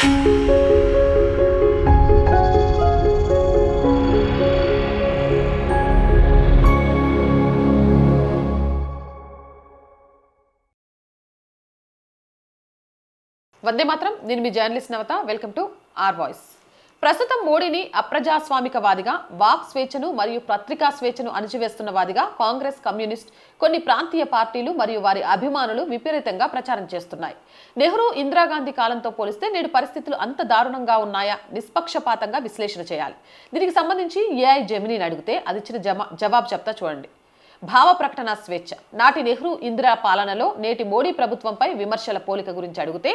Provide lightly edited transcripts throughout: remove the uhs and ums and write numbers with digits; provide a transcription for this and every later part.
వందే మాత్రం. నేను మీ journalist Navatha. Welcome to R voice. ప్రస్తుతం మోడీని అప్రజాస్వామికవాదిగా, వాక్ స్వేచ్ఛను మరియు పత్రికా స్వేచ్ఛను అణిచివేస్తున్న వాదిగా కాంగ్రెస్, కమ్యూనిస్ట్, కొన్ని ప్రాంతీయ పార్టీలు మరియు వారి అభిమానులు విపరీతంగా ప్రచారం చేస్తున్నాయి. నెహ్రూ, ఇందిరాగాంధీ కాలంతో పోలిస్తే నేడు పరిస్థితులు అంత దారుణంగా ఉన్నాయా? నిష్పక్షపాతంగా విశ్లేషణ చేయాలి. దీనికి సంబంధించి ఏఐ జెమినీని అడిగితే అది ఇచ్చిన జవాబు చెప్తా చూడండి. భావ ప్రకటన స్వేచ్ఛ. నాటి నెహ్రూ, ఇందిరా పాలనలో నేటి మోడీ ప్రభుత్వంపై విమర్శల పోలిక గురించి అడిగితే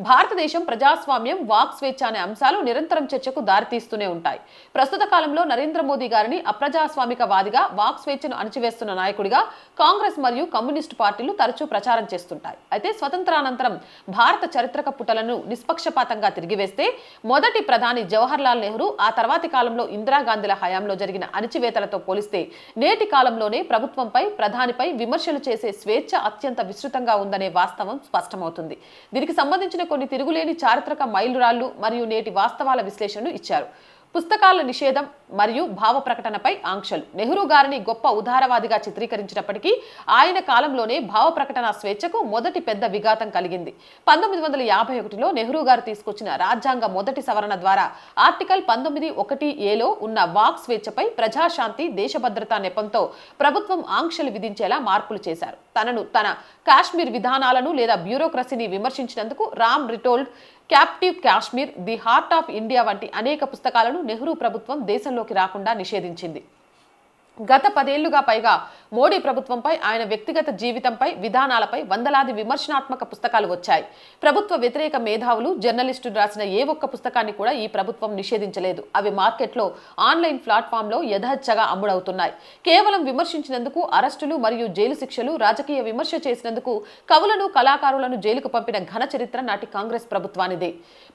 భారతదేశం ప్రజాస్వామ్యం, వాక్ స్వేచ్ఛ అనే అంశాలు నిరంతరం చర్చకు దారితీస్తూనే ఉంటాయి. ప్రస్తుత కాలంలో నరేంద్ర మోదీ గారిని అప్రజాస్వామికవాదిగా, వాక్ స్వేచ్ఛను అణచివేస్తున్న నాయకుడిగా కాంగ్రెస్ మరియు కమ్యూనిస్టు పార్టీలు తరచూ ప్రచారం చేస్తుంటాయి. అయితే స్వతంత్రానంతరం భారత చారిత్రక పుటలను నిష్పక్షపాతంగా తిరిగివేస్తే మొదటి ప్రధాని జవహర్ లాల్ నెహ్రూ, ఆ తర్వాతి కాలంలో ఇందిరాగాంధీల హయాంలో జరిగిన అణచివేతలతో పోలిస్తే నేటి కాలంలోనే ప్రభుత్వంపై, ప్రధానిపై విమర్శలు చేసే స్వేచ్ఛ అత్యంత విస్తృతంగా ఉందనే వాస్తవం స్పష్టమవుతుంది. దీనికి సంబంధించిన కొన్ని తిరుగులేని చారిత్రక మైలురాళ్లు మరియు నేటి వాస్తవాల విశ్లేషణను ఇచ్చారు. పుస్తకాల నిషేధం మరియు భావ ప్రకటనపై ఆంక్షలు. నెహ్రూ గారిని గొప్ప ఉదారవాదిగా చిత్రీకరించినప్పటికీ ఆయన కాలంలోనే భావ ప్రకటన స్వేచ్ఛకు మొదటి పెద్ద విఘాతం కలిగింది. 1951లో నెహ్రూ గారు తీసుకొచ్చిన రాజ్యాంగ మొదటి సవరణ ద్వారా ఆర్టికల్ 19(1)(a)లో ఉన్న వాక్ స్వేచ్ఛపై ప్రజాశాంతి, దేశభద్రతా నెపంతో ప్రభుత్వం ఆంక్షలు విధించేలా మార్పులు చేశారు. తన కాశ్మీర్ విధానాలను లేదా బ్యూరోక్రసీని విమర్శించినందుకు Ram retold, captive Kashmir, the heart of India వంటి అనేక పుస్తకాలను నెహ్రూ ప్రభుత్వం దేశంలోకి రాకుండా నిషేధించింది. గత 10 ఏళ్లుగా పైగా మోడీ ప్రభుత్వంపై, ఆయన వ్యక్తిగత జీవితంపై, విధానాలపై వందలాది విమర్శనాత్మక పుస్తకాలు వచ్చాయి. ప్రభుత్వ వ్యతిరేక మేధావులు, జర్నలిస్టులు రాసిన ఏ ఒక్క పుస్తకాన్ని కూడా ఈ ప్రభుత్వం నిషేధించలేదు. అవి మార్కెట్లో, ఆన్లైన్ ప్లాట్ఫామ్లో యథేచ్ఛగా అమ్ముడవుతున్నాయి. కేవలం విమర్శించినందుకు అరెస్టులు మరియు జైలు శిక్షలు, రాజకీయ విమర్శ చేసినందుకు కవులను, కళాకారులను జైలుకు పంపిన ఘన చరిత్ర నాటి కాంగ్రెస్ ప్రభుత్వానిదే.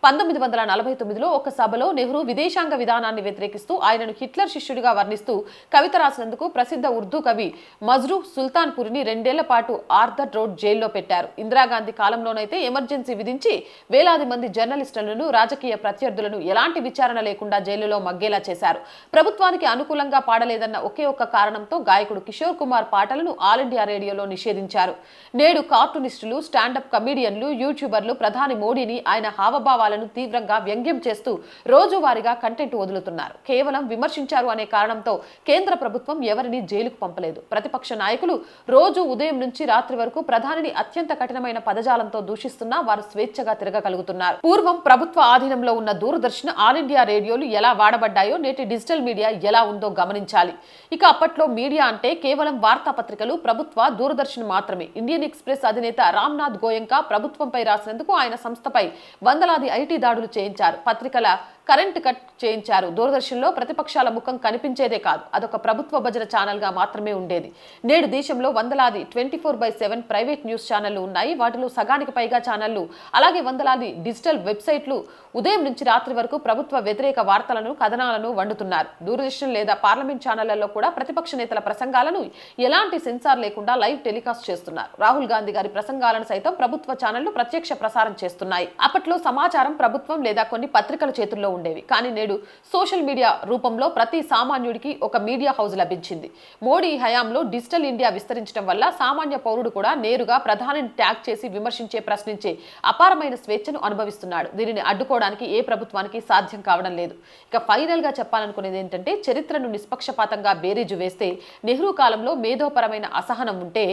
1949లో ఒక సభలో నెహ్రూ విదేశాంగ విధానాన్ని వ్యతిరేకిస్తూ, ఆయనను హిట్లర్ శిష్యుడిగా వర్ణిస్తూ కవిత రాసినందుకు ప్రసిద్ధ ఉర్దూ కవి మజ్రూ సుల్తాన్పురిని 2 ఏళ్ల పాటు ఆర్థర్ రోడ్ జైల్లో పెట్టారు. ఇందిరాగాంధీ కాలంలోనైతే ఎమర్జెన్సీ విధించి వేలాది మంది జర్నలిస్టులను, రాజకీయ ప్రత్యర్థులను ఎలాంటి విచారణ లేకుండా జైలులో మగ్గేలా చేశారు. ప్రభుత్వానికి అనుకూలంగా పాడలేదన్న ఒకే ఒక్క కారణంతో గాయకుడు కిషోర్ కుమార్ పాటలను ఆల్ ఇండియా రేడియోలో నిషేధించారు. నేడు కార్టూనిస్టులు, స్టాండప్ కమీడియన్లు, యూట్యూబర్లు ప్రధాని మోడీని, ఆయన హావభావాలను తీవ్రంగా వ్యంగ్యం చేస్తూ రోజువారీగా కంటెంట్ వదులుతున్నారు. కేవలం విమర్శించారు అనే కారణంతో కేంద్ర ప్రభుత్వం ఎవరిని జైలుకు పంపలేదు. ప్రతిపక్ష నాయకులు రోజు ఉదయం నుంచి రాత్రి వరకు ప్రధానిని అత్యంత కఠినమైన పదజాలంతో దూషిస్తున్నా వారు స్వేచ్ఛగా తిరగగలుగుతున్నారు. పూర్వం ప్రభుత్వ ఆధీనంలో ఉన్న దూరదర్శన్, ఆల్ ఇండియా రేడియోలు ఎలా వాడబడ్డాయో నేటి డిజిటల్ మీడియా ఎలా ఉందో గమనించాలి. ఇక అప్పట్లో మీడియా అంటే కేవలం వార్తాపత్రికలు, ప్రభుత్వ, దూరదర్శన్ మాత్రమే. ఇండియన్ ఎక్స్ప్రెస్ అధినేత రామ్నాథ్ గోయంకా ప్రభుత్వంపై రాసినందుకు ఆయన సంస్థపై వందలాది ఐటీ దాడులు చేయించారు. పత్రికల కరెంట్ కట్ చేయించారు. దూరదర్శన్లో ప్రతిపక్షాల ముఖం కనిపించేదే కాదు, అదొక ప్రభుత్వ భజన ఛానల్ గా మాత్రమే ఉండేది. నేడు దేశంలో వందలాది 24/7 ప్రైవేట్ న్యూస్ ఛానళ్లు ఉన్నాయి. వాటిలో సగానికి పైగా ఛానళ్లు, అలాగే వందలాది డిజిటల్ వెబ్సైట్లు ఉదయం నుంచి రాత్రి వరకు ప్రభుత్వ వ్యతిరేక వార్తలను, కథనాలను వండుతున్నారు. దూరదర్శన్ లేదా పార్లమెంట్ ఛానళ్లలో కూడా ప్రతిపక్ష నేతల ప్రసంగాలను ఎలాంటి సెన్సార్ లేకుండా లైవ్ టెలికాస్ట్ చేస్తున్నారు. రాహుల్ గాంధీ గారి ప్రసంగాలను సైతం ప్రభుత్వ ఛానళ్లు ప్రత్యక్ష ప్రసారం చేస్తున్నాయి. అప్పట్లో సమాచారం ప్రభుత్వం లేదా కొన్ని పత్రికల చేతుల్లో ఉండేవి. కానీ నేడు సోషల్ మీడియా రూపంలో ప్రతి సామాన్యుడికి ఒక మీడియా హౌస్ లభించింది. మోడీ హయాంలో డిజిటల్ ఇండియా విస్తరించడం వల్ల సామాన్య పౌరుడు కూడా నేరుగా ప్రధానిని ట్యాగ్ చేసి విమర్శించే, ప్రశ్నించే అపారమైన స్వేచ్ఛను అనుభవిస్తున్నాడు. దీనిని అడ్డుకోవడానికి ఏ ప్రభుత్వానికి సాధ్యం కావడం లేదు. ఇక ఫైనల్ గా చెప్పాలనుకునేది ఏంటంటే, చరిత్రను నిష్పక్షపాతంగా బేరీజు వేస్తే నెహ్రూ కాలంలో మేధోపరమైన అసహనం ఉంటే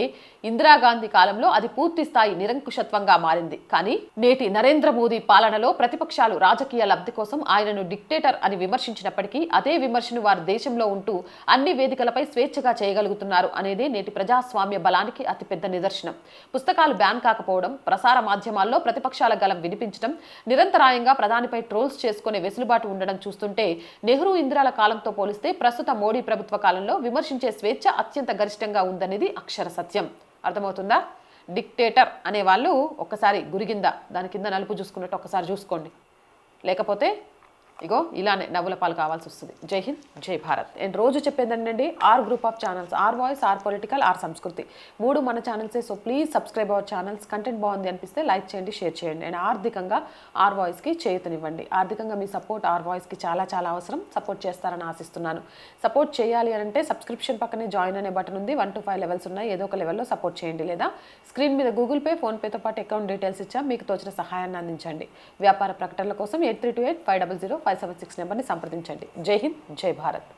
ఇందిరాగాంధీ కాలంలో అది పూర్తి స్థాయి నిరంకుశత్వంగా మారింది. కానీ నేటి నరేంద్ర మోదీ పాలనలో ప్రతిపక్షాలు రాజకీయ లబ్ధి కోసం ఆయనను డిక్టేటర్ అని విమర్శించినప్పటికీ అదే విమర్శను వారు దేశంలో ఉంటూ అన్ని వేదికలపై స్వేచ్ఛగా చేయగలుగుతున్నారు అనేది నేటి ప్రజాస్వామ్య బలానికి అతిపెద్ద నిదర్శనం. పుస్తకాలు బ్యాన్ కాకపోవడం, ప్రసార మాధ్యమాల్లో ప్రతిపక్షాల గలం వినిపించడం, నిరంతరాయంగా ప్రధానిపై ట్రోల్స్ చేసుకునే వెసులుబాటు ఉండడం చూస్తుంటే నెహ్రూ, ఇందిరాల కాలంతో పోలిస్తే ప్రస్తుత మోడీ ప్రభుత్వ కాలంలో విమర్శించే స్వేచ్ఛ అత్యంత గరిష్టంగా ఉందనేది అక్షర సత్యం. అర్థమవుతుందా? డిక్టేటర్ అనే వాళ్ళు ఒక్కసారి గురిగిందా, దాని కింద నలుపు చూసుకున్నట్టు ఒక్కసారి చూసుకోండి. లేకపోతే ఇగో ఇలానే నవ్వుల పాలు కావాల్సి వస్తుంది. జై హింద్, జై భారత్. నేను రోజు చెప్పేదండి, R group of channels, R voice, R political, R Sanskriti, 3 మన ఛానల్సే. So please subscribe our channels. Content బాగుంది అనిపిస్తే లైక్ చేయండి, షేర్ చేయండి. అండ్ ఆర్థికంగా ఆర్ వాయిస్కి చేయూతనివ్వండి. ఆర్థికంగా మీ సపోర్ట్ ఆర్ వాయిస్కి చాలా చాలా అవసరం. సపోర్ట్ చేస్తారని ఆశిస్తున్నాను. సపోర్ట్ చేయాలి అంటే సబ్స్క్రిప్షన్ పక్కనే జాయిన్ అనే బటన్ ఉంది. 1 to 5 లెవెల్స్ ఉన్నాయి. ఏదో ఒక లెవెల్లో సపోర్ట్ చేయండి. లేదా స్క్రీన్ మీద గూగుల్ పే, ఫోన్పేతో పాటు అకౌంట్ డీటెయిల్స్ ఇచ్చాం. మీకు తోచిన సహాయాన్ని అందించండి. వ్యాపార ప్రకటనల కోసం 8328 500 576 నెంబర్ని సంప్రదించండి. జై హింద్, జై భారత్.